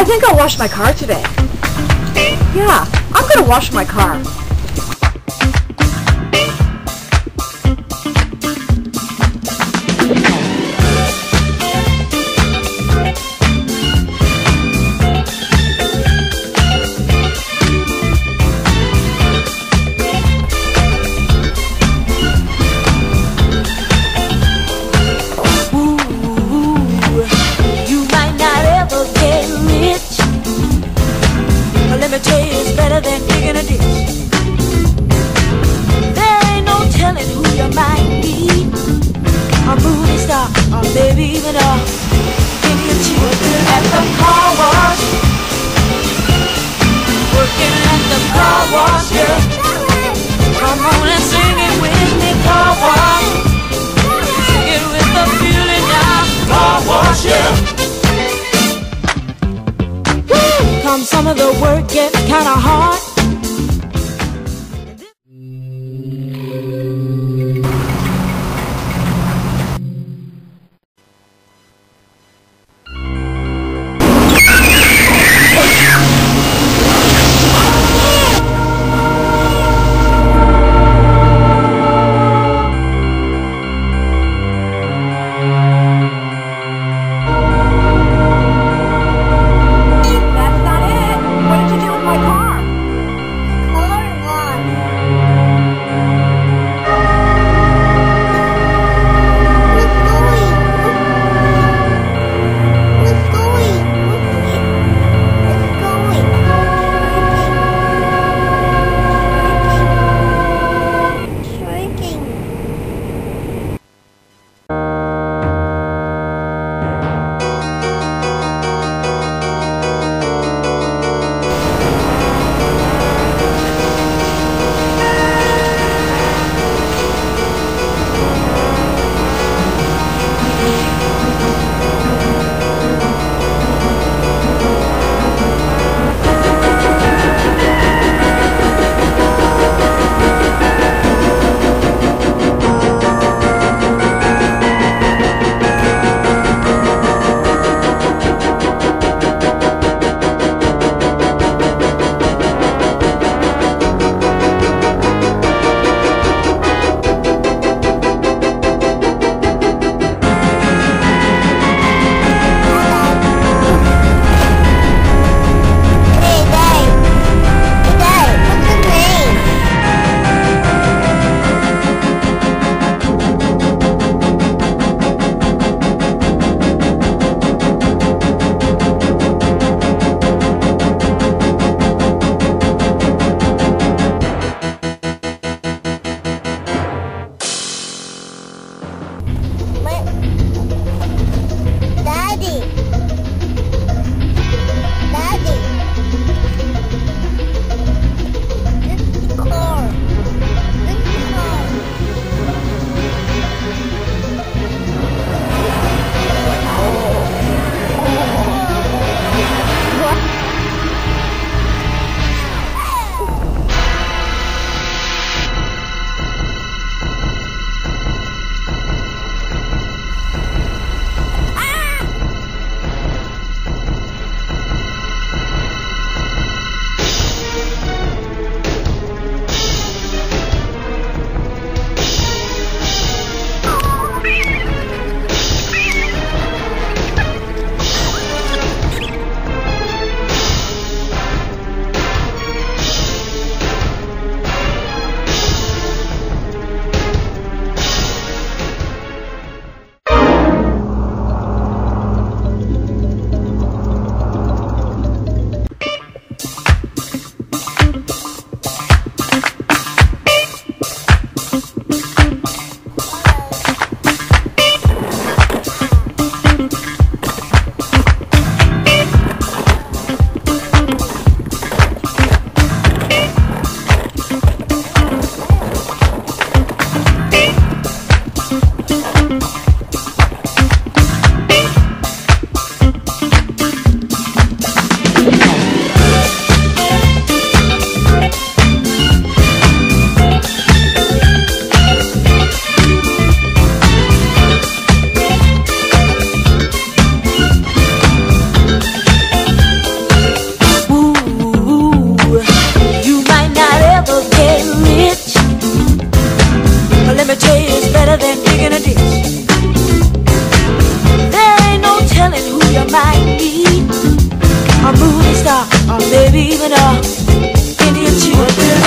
think I'll wash my car today. Yeah, I'm gonna wash my car. Let me tell you, it's better than digging a ditch. There ain't no telling who you might be. A movie star, or maybe even a Indian chief. Working at the car wash. Working at the car wash, yeah. Come on and sing it with me, car wash. Sing it with the feeling now, car wash, yeah. Some of the work gets kinda hard.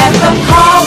at the car